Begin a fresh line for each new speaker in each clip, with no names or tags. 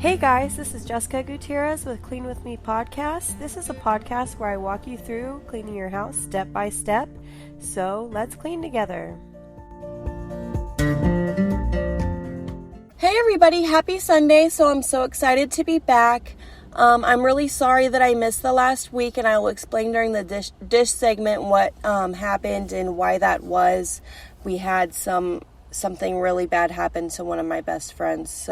Hey guys, this is Jessica Gutierrez with Clean With Me podcast. This is a podcast where I walk you through cleaning your house step by step. So let's clean together. Hey everybody, happy Sunday. So I'm so excited to be back. I'm really sorry that I missed the last week, and I will explain during the dish segment what happened and why that was. We had something really bad happen to one of my best friends,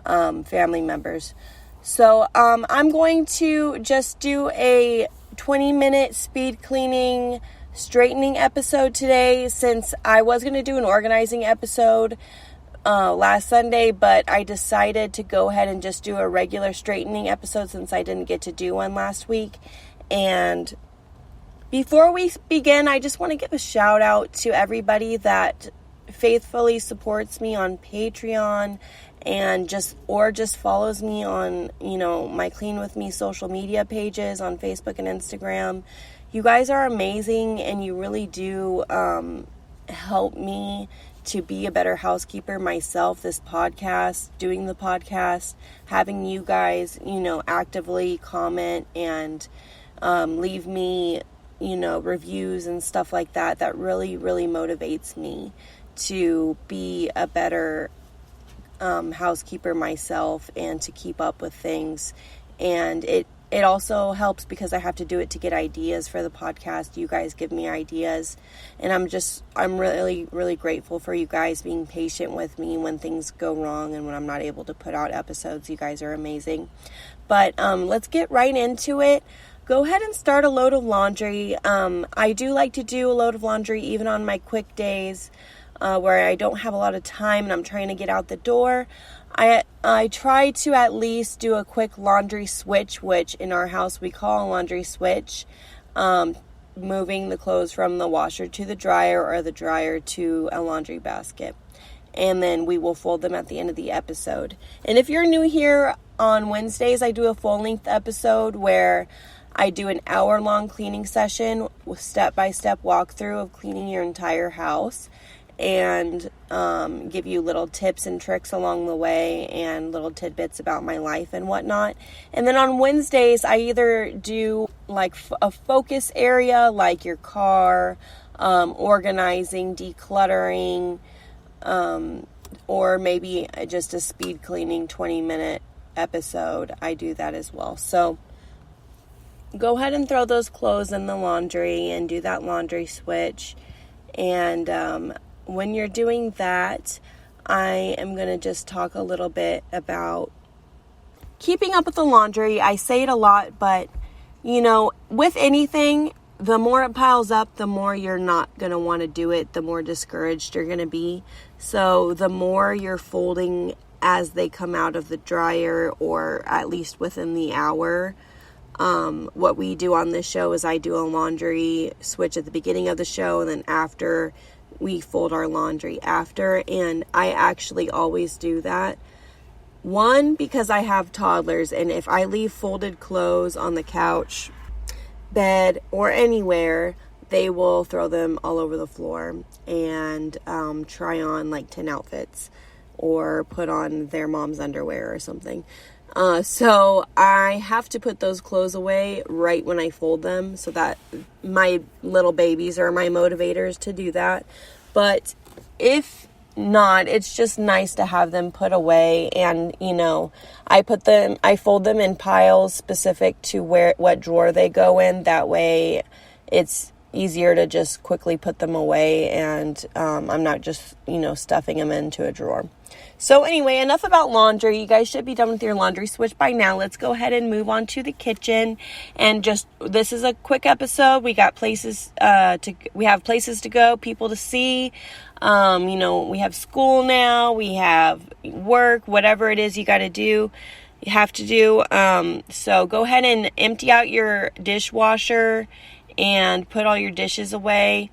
family members. So I'm going to just do a 20-minute speed cleaning, straightening episode today, since I was going to do an organizing episode last Sunday, but I decided to go ahead and just do a regular straightening episode since I didn't get to do one last week. And before we begin, I just want to give a shout out to everybody that faithfully supports me on Patreon and just follows me on, my Clean With Me social media pages on Facebook and Instagram. You guys are amazing, and you really do help me to be a better housekeeper myself. This podcast, doing the podcast, having you guys, actively comment and leave me, reviews and stuff like that. That really, really motivates me to be a better housekeeper myself and to keep up with things. And it also helps because I have to do it to get ideas for the podcast. You guys give me ideas, and I'm really, really grateful for you guys being patient with me when things go wrong and when I'm not able to put out episodes. You guys are amazing. But let's get right into it. Go ahead and start a load of laundry. I do like to do a load of laundry even on my quick days where I don't have a lot of time and I'm trying to get out the door. I try to at least do a quick laundry switch, which in our house we call a laundry switch, moving the clothes from the washer to the dryer or the dryer to a laundry basket. And then we will fold them at the end of the episode. And if you're new here, on Wednesdays I do a full-length episode where I do an hour-long cleaning session with step-by-step walkthrough of cleaning your entire house, and give you little tips and tricks along the way and little tidbits about my life and whatnot. And then on Wednesdays, I either do like a focus area like your car, organizing, decluttering, or maybe just a speed cleaning 20-minute episode. I do that as well. So go ahead and throw those clothes in the laundry and do that laundry switch. And when you're doing that, I am going to just talk a little bit about keeping up with the laundry. I say it a lot, but, with anything, the more it piles up, the more you're not going to want to do it, the more discouraged you're going to be. So the more you're folding as they come out of the dryer, or at least within the hour. What we do on this show is I do a laundry switch at the beginning of the show, and then after we fold our laundry after. And I actually always do that. One, because I have toddlers, and if I leave folded clothes on the couch, bed, or anywhere, they will throw them all over the floor and try on like 10 outfits or put on their mom's underwear or something. So I have to put those clothes away right when I fold them, so that my little babies are my motivators to do that. But if not, it's just nice to have them put away. And, I fold them in piles specific to what drawer they go in. That way it's easier to just quickly put them away, and I'm not just, stuffing them into a drawer. So anyway, enough about laundry. You guys should be done with your laundry switch by now. Let's go ahead and move on to the kitchen. And this is a quick episode. We got places we have places to go, people to see. We have school now, we have work, whatever it is you got to do, you have to do. So go ahead and empty out your dishwasher and put all your dishes away.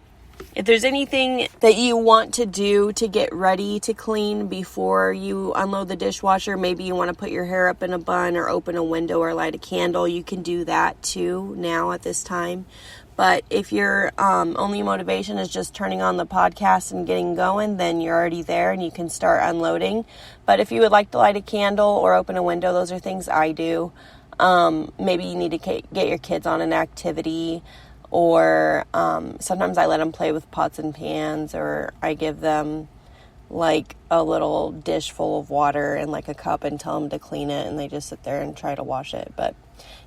If there's anything that you want to do to get ready to clean before you unload the dishwasher, maybe you want to put your hair up in a bun or open a window or light a candle, you can do that too now at this time. But if your only motivation is just turning on the podcast and getting going, then you're already there and you can start unloading. But if you would like to light a candle or open a window, those are things I do. Maybe you need to get your kids on an activity, or sometimes I let them play with pots and pans, or I give them like a little dish full of water and like a cup and tell them to clean it, and they just sit there and try to wash it. But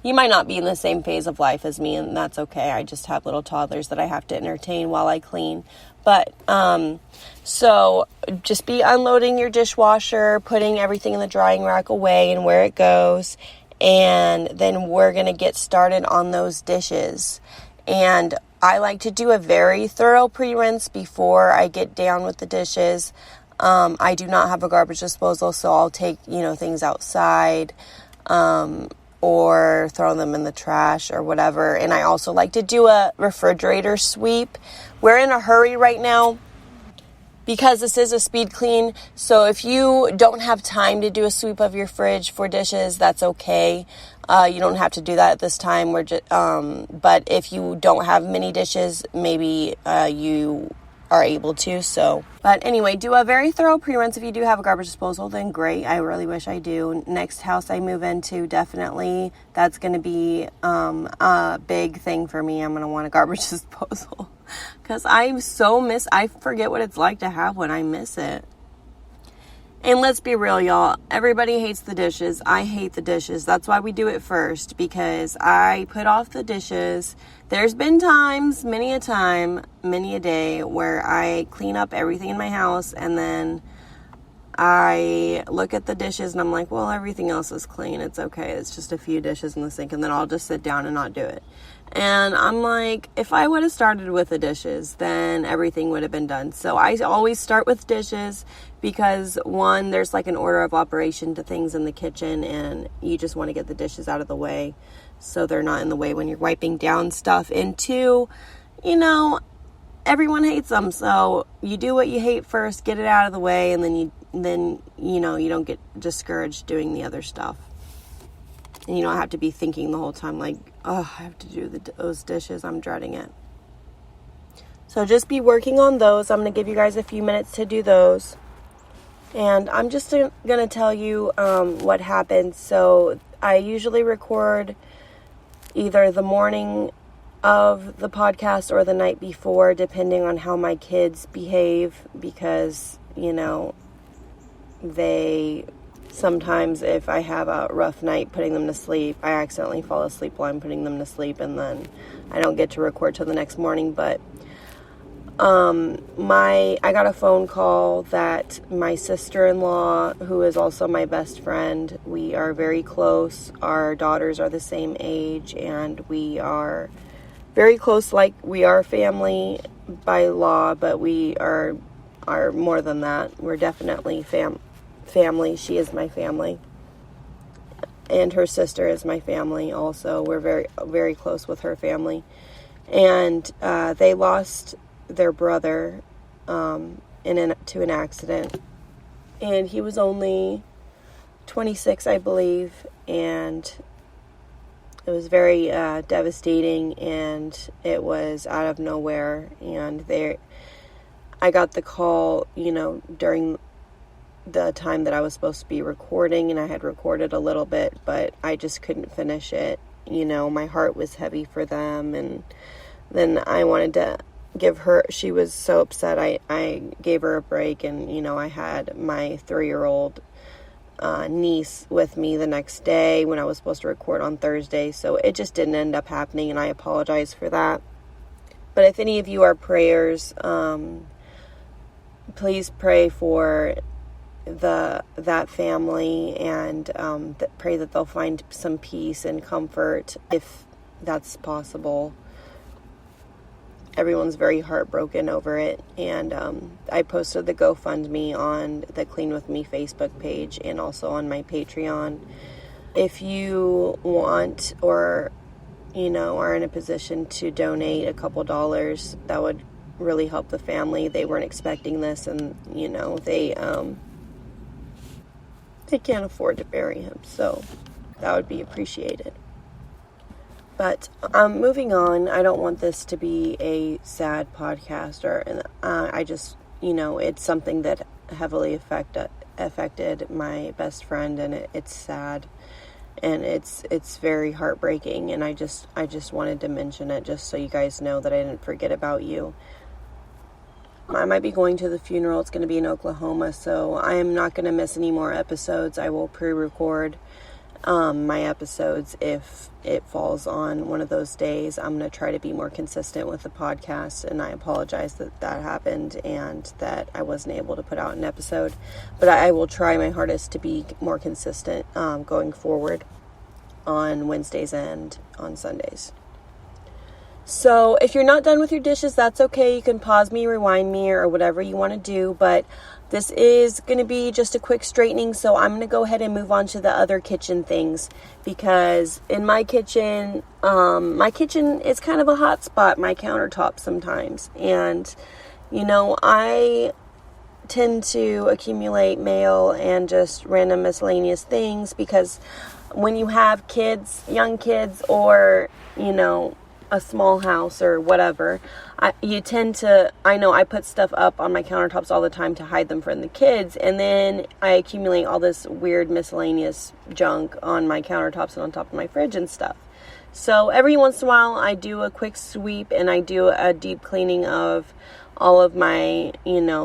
you might not be in the same phase of life as me, and that's okay. I just have little toddlers that I have to entertain while I clean. But so just be unloading your dishwasher, putting everything in the drying rack away and where it goes, and then we're going to get started on those dishes. And I like to do a very thorough pre-rinse before I get down with the dishes. I do not have a garbage disposal, so I'll take, things outside, or throw them in the trash or whatever. And I also like to do a refrigerator sweep. We're in a hurry right now because this is a speed clean. So if you don't have time to do a sweep of your fridge for dishes, that's okay. You don't have to do that at this time. But if you don't have many dishes, maybe you are able to. But anyway, do a very thorough pre-rinse. If you do have a garbage disposal, then great. I really wish I do. Next house I move into, definitely that's going to be a big thing for me. I'm going to want a garbage disposal because I forget what it's like to have one. I miss it. And let's be real, y'all. Everybody hates the dishes. I hate the dishes. That's why we do it first, because I put off the dishes. There's been times, many a day, where I clean up everything in my house, and then I look at the dishes and I'm like, well, everything else is clean. It's okay. It's just a few dishes in the sink, and then I'll just sit down and not do it. And I'm like, if I would have started with the dishes, then everything would have been done. So I always start with dishes because, one, there's like an order of operation to things in the kitchen, and you just want to get the dishes out of the way so they're not in the way when you're wiping down stuff. And two, everyone hates them. So you do what you hate first, get it out of the way, and then you don't get discouraged doing the other stuff. And you don't have to be thinking the whole time like, oh, I have to do those dishes. I'm dreading it. So just be working on those. I'm going to give you guys a few minutes to do those. And I'm just going to tell you what happened. So I usually record either the morning of the podcast or the night before, depending on how my kids behave, because, sometimes if I have a rough night putting them to sleep, I accidentally fall asleep while I'm putting them to sleep, and then I don't get to record till the next morning. But I got a phone call that my sister-in-law, who is also my best friend, we are very close. Our daughters are the same age, and we are very close, like we are family by law, but we are more than that. We're definitely family. She is my family, and her sister is my family also. We're very, very close with her family, and they lost their brother to an accident, and he was only 26, I believe, and it was very devastating, and it was out of nowhere. And I got the call, during the time that I was supposed to be recording, and I had recorded a little bit, but I just couldn't finish it. My heart was heavy for them, and then I wanted to give her, she was so upset, I gave her a break, and, I had my 3-year-old niece with me the next day when I was supposed to record on Thursday, so it just didn't end up happening, and I apologize for that. But if any of you are prayers, please pray for that family, and pray that they'll find some peace and comfort if that's possible. Everyone's very heartbroken over it, and I posted the GoFundMe on the Clean With Me Facebook page and also on my Patreon. If you want, or are in a position to donate a couple dollars, that would really help the family. They weren't expecting this, and they can't afford to bury him, so that would be appreciated. But moving on, I don't want this to be a sad podcast, I just, it's something that heavily affected my best friend, and it's sad, and it's very heartbreaking, and I just wanted to mention it just so you guys know that I didn't forget about you. I might be going to the funeral. It's going to be in Oklahoma, so I am not going to miss any more episodes. I will pre-record my episodes if it falls on one of those days. I'm going to try to be more consistent with the podcast, and I apologize that happened and that I wasn't able to put out an episode, but I will try my hardest to be more consistent going forward on Wednesdays and on Sundays. So if you're not done with your dishes, that's okay. You can pause me, rewind me, or whatever you want to do, but this is going to be just a quick straightening, so I'm going to go ahead and move on to the other kitchen things, because in my kitchen is kind of a hot spot, my countertop sometimes, and, I tend to accumulate mail and just random miscellaneous things, because when you have kids, young kids, or, a small house or whatever, I put stuff up on my countertops all the time to hide them from the kids, and then I accumulate all this weird miscellaneous junk on my countertops and on top of my fridge and stuff. So every once in a while I do a quick sweep, and I do a deep cleaning of all of my,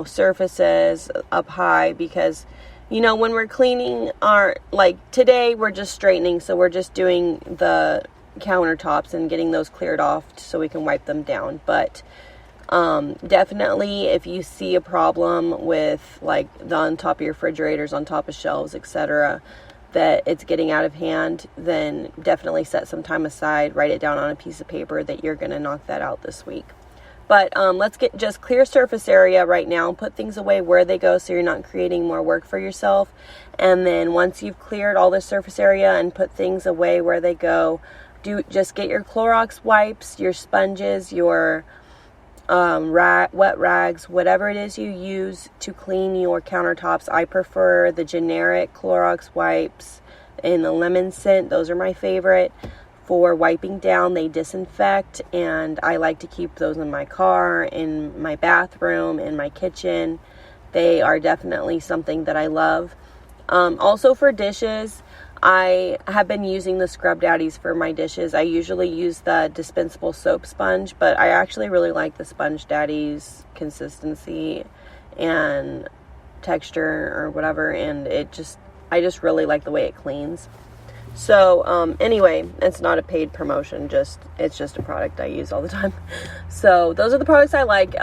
surfaces up high, because when we're cleaning today we're just straightening, so we're just doing the countertops and getting those cleared off so we can wipe them down. But definitely, if you see a problem with on top of your refrigerators, on top of shelves, etc., that it's getting out of hand, then definitely set some time aside, write it down on a piece of paper that you're going to knock that out this week. But let's get just clear surface area right now, put things away where they go so you're not creating more work for yourself. And then once you've cleared all the surface area and put things away where they go, just get your Clorox wipes, your sponges, your wet rags, whatever it is you use to clean your countertops. I prefer the generic Clorox wipes in the lemon scent. Those are my favorite for wiping down. They disinfect, and I like to keep those in my car, in my bathroom, in my kitchen. They are definitely something that I love. Also for dishes, I have been using the Scrub Daddies for my dishes. I usually use the dispensable soap sponge, but I actually really like the Sponge Daddies consistency and texture or whatever, and I just really like the way it cleans. So, anyway, it's not a paid promotion, it's just a product I use all the time. So, those are the products I like.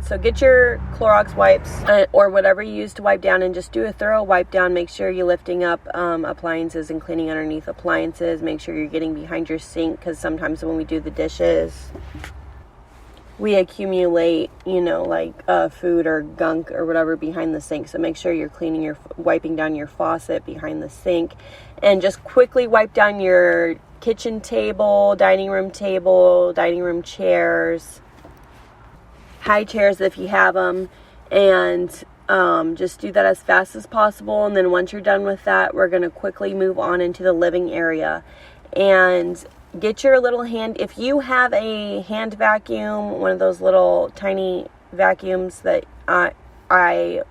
So get your Clorox wipes, or whatever you use to wipe down, and just do a thorough wipe down. Make sure you're lifting up appliances and cleaning underneath appliances. Make sure you're getting behind your sink, because sometimes when we do the dishes, we accumulate, food or gunk or whatever behind the sink. So make sure you're wiping down your faucet behind the sink, and just quickly wipe down your kitchen table, dining room chairs, high chairs if you have them, and just do that as fast as possible. And then once you're done with that, we're going to quickly move on into the living area, and get your little if you have a hand vacuum, one of those little tiny vacuums that I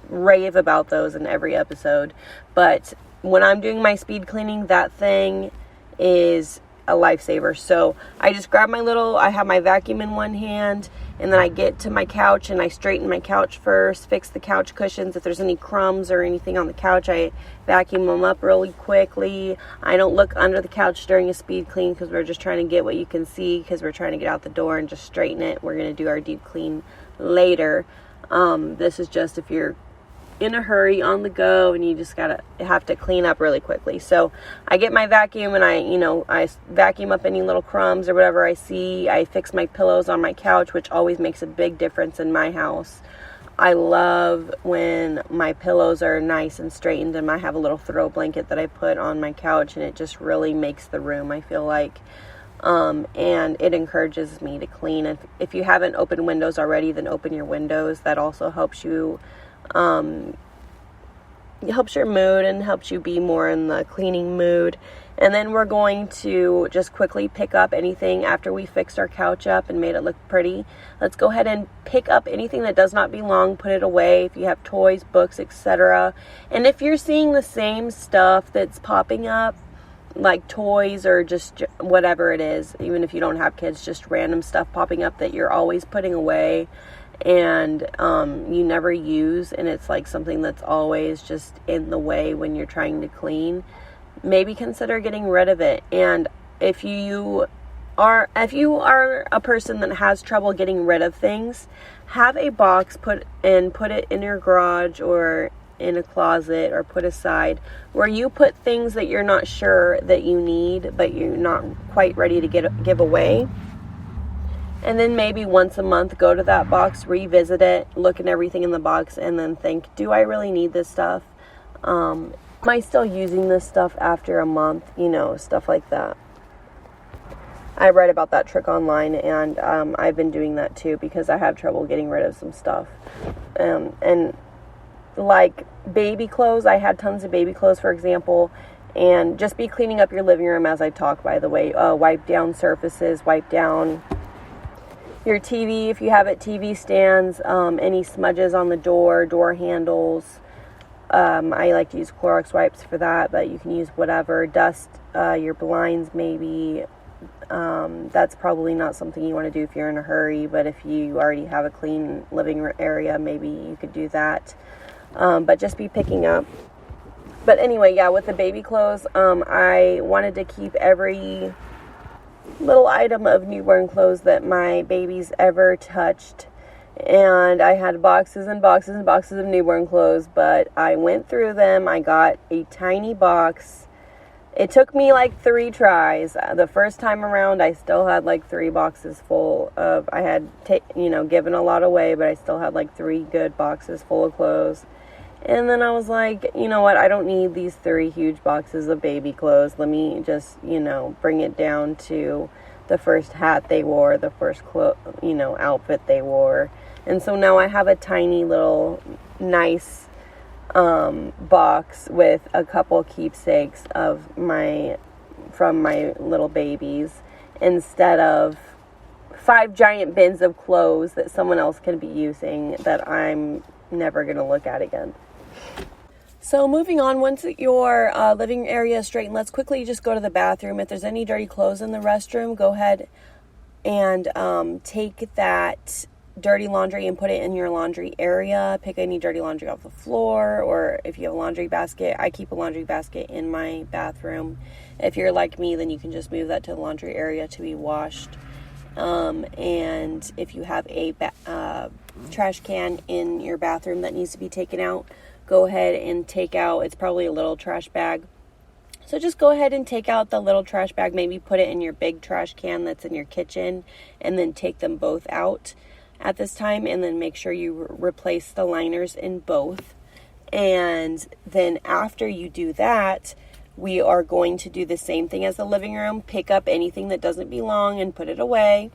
rave about those in every episode, but when I'm doing my speed cleaning, that thing is a lifesaver. So I just grab I have my vacuum in one hand, and then I get to my couch and I straighten my couch first, fix the couch cushions. If there's any crumbs or anything on the couch, I vacuum them up really quickly. I don't look under the couch during a speed clean, because we're just trying to get what you can see, because we're trying to get out the door and just straighten it. We're going to do our deep clean later. This is just if you're in a hurry, on the go, and you just have to clean up really quickly. So I get my vacuum, and I vacuum up any little crumbs or whatever I see. I fix my pillows on my couch, which always makes a big difference in my house. I love when my pillows are nice and straightened, and I have a little throw blanket that I put on my couch, and it just really makes the room, I feel like. And it encourages me to clean. If you haven't opened windows already, then open your windows. That also helps you helps your mood and helps you be more in the cleaning mood. And then we're going to just quickly pick up anything after we fixed our couch up and made it look pretty. Let's go ahead and pick up anything that does not belong, put it away. If you have toys, books, etc. And if you're seeing the same stuff that's popping up, like toys or just whatever it is, even if you don't have kids, just random stuff popping up that you're always putting away and you never use, and it's like something that's always just in the way when you're trying to clean, maybe consider getting rid of it. And if you are a person that has trouble getting rid of things, have a box put it in your garage or in a closet or put aside where you put things that you're not sure that you need but you're not quite ready to give away. And then maybe once a month go to that box, revisit it, look at everything in the box, and then think, do I really need this stuff? Am I still using this stuff after a month? Stuff like that. I read about that trick online, and I've been doing that too because I have trouble getting rid of some stuff. And like baby clothes, I had tons of baby clothes, for example, and just be cleaning up your living room as I talk, by the way. Wipe down surfaces, wipe down your TV if you have it, TV stands, any smudges on the door handles. I like to use Clorox wipes for that, but you can use whatever. Dust your blinds maybe. That's probably not something you want to do if you're in a hurry, but if you already have a clean living area, maybe you could do that. But just be picking up. But anyway, yeah, with the baby clothes, I wanted to keep every little item of newborn clothes that my babies ever touched. And I had boxes and boxes and boxes of newborn clothes, but I went through them. I got a tiny box. It took me like 3 tries. The first time around, I still had like 3 boxes full of, I had given a lot away, but I still had like 3 good boxes full of clothes. And then I was like, you know what, I don't need these 3 huge boxes of baby clothes. Let me just, bring it down to the first hat they wore, the first outfit they wore. And so now I have a tiny little nice box with a couple keepsakes from my little babies, instead of 5 giant bins of clothes that someone else can be using that I'm never going to look at again. So moving on, once your living area is straightened, let's quickly just go to the bathroom. If there's any dirty clothes in the restroom, go ahead and take that dirty laundry and put it in your laundry area. Pick any dirty laundry off the floor, or if you have a laundry basket, I keep a laundry basket in my bathroom. If you're like me, then you can just move that to the laundry area to be washed. And if you have a trash can in your bathroom that needs to be taken out, go ahead and take out, it's probably a little trash bag. So just go ahead and take out the little trash bag, maybe put it in your big trash can that's in your kitchen, and then take them both out at this time, and then make sure you replace the liners in both. And then after you do that, we are going to do the same thing as the living room. Pick up anything that doesn't belong and put it away.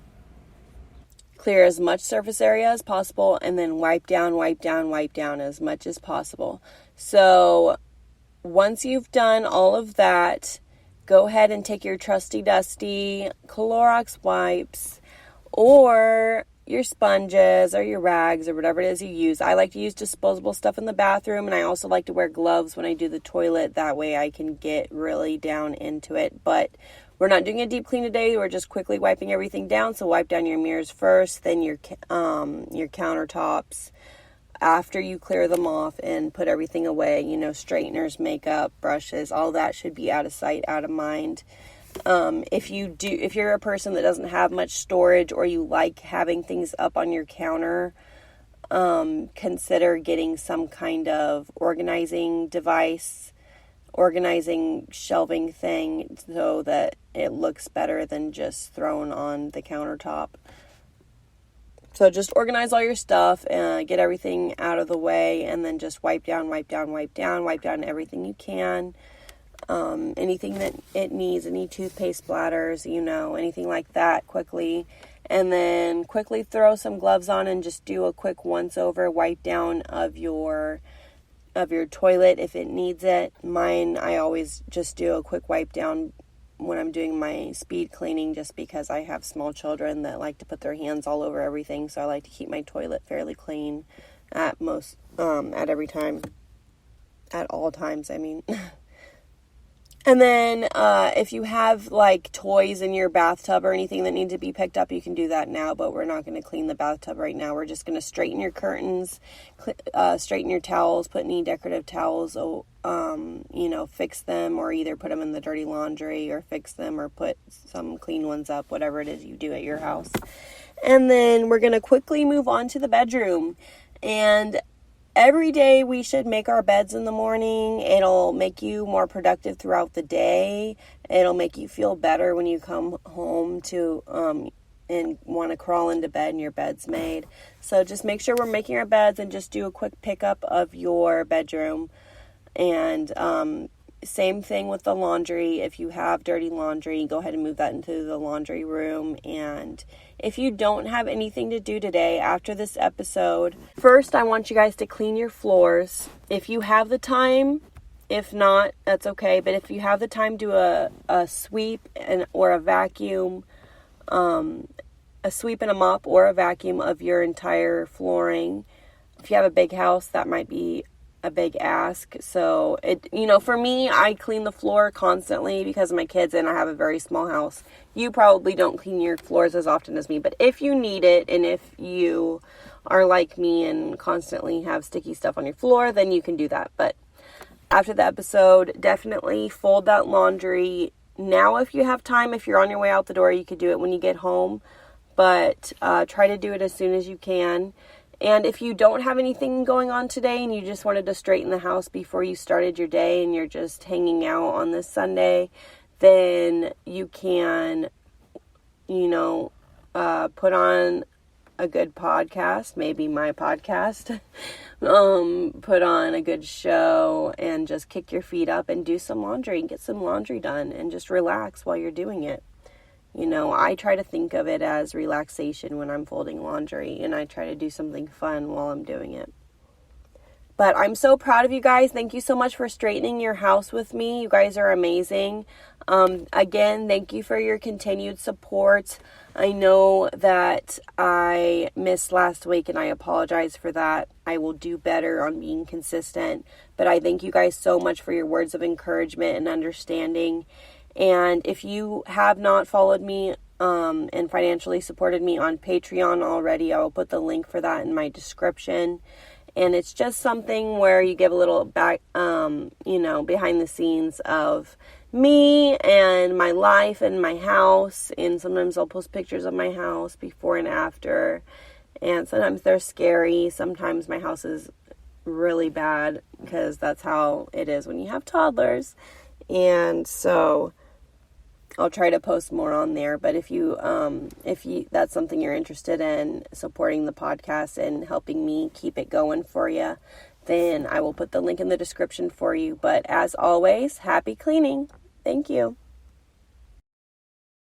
Clear as much surface area as possible, and then wipe down as much as possible. So once you've done all of that, go ahead and take your trusty dusty Clorox wipes or your sponges or your rags or whatever it is you use. I like to use disposable stuff in the bathroom, and I also like to wear gloves when I do the toilet. That way I can get really down into it. But we're not doing a deep clean today. We're just quickly wiping everything down. So wipe down your mirrors first, then your countertops after you clear them off and put everything away. Straighteners, makeup, brushes, all that should be out of sight, out of mind. If you're a person that doesn't have much storage, or you like having things up on your counter, consider getting some kind of organizing device, organizing shelving thing, so that it looks better than just thrown on the countertop. So just organize all your stuff and get everything out of the way, and then just wipe down everything you can. Anything that it needs, any toothpaste splatters, anything like that, quickly. And then quickly throw some gloves on and just do a quick once over wipe down of your of your toilet if it needs it. Mine, I always just do a quick wipe down when I'm doing my speed cleaning, just because I have small children that like to put their hands all over everything. So I like to keep my toilet fairly clean at every time, at all times, I mean. And then if you have like toys in your bathtub or anything that need to be picked up, you can do that now, but we're not going to clean the bathtub right now. We're just going to straighten your curtains, straighten your towels, put any decorative towels, fix them, or either put them in the dirty laundry or fix them or put some clean ones up, whatever it is you do at your house. And then we're going to quickly move on to the bedroom. And every day we should make our beds in the morning. It'll make you more productive throughout the day. It'll make you feel better when you come home and want to crawl into bed and your bed's made. So just make sure we're making our beds, and just do a quick pickup of your bedroom. And same thing with the laundry. If you have dirty laundry, go ahead and move that into the laundry room. And if you don't have anything to do today after this episode, first I want you guys to clean your floors. If you have the time, if not, that's okay. But if you have the time, do a sweep or a vacuum, a sweep and a mop or a vacuum of your entire flooring. If you have a big house, that might be a big ask. So for me, I clean the floor constantly because of my kids, and I have a very small house. You probably don't clean your floors as often as me, but if you need it, and if you are like me and constantly have sticky stuff on your floor, then you can do that. But after the episode, definitely fold that laundry now if you have time. If you're on your way out the door, you could do it when you get home, but try to do it as soon as you can. And if you don't have anything going on today and you just wanted to straighten the house before you started your day and you're just hanging out on this Sunday, then you can, put on a good podcast, maybe my podcast, put on a good show and just kick your feet up and do some laundry and get some laundry done and just relax while you're doing it. I try to think of it as relaxation when I'm folding laundry, and I try to do something fun while I'm doing it. But I'm so proud of you guys. Thank you so much for straightening your house with me. You guys are amazing. Again, thank you for your continued support. I know that I missed last week, and I apologize for that. I will do better on being consistent. But I thank you guys so much for your words of encouragement and understanding. And if you have not followed me and financially supported me on Patreon already, I will put the link for that in my description. And it's just something where you give a little back, behind the scenes of me and my life and my house. And sometimes I'll post pictures of my house before and after. And sometimes they're scary. Sometimes my house is really bad, because that's how it is when you have toddlers. And so I'll try to post more on there. But if you that's something you're interested in, supporting the podcast and helping me keep it going for you, then I will put the link in the description for you. But as always, happy cleaning. Thank you.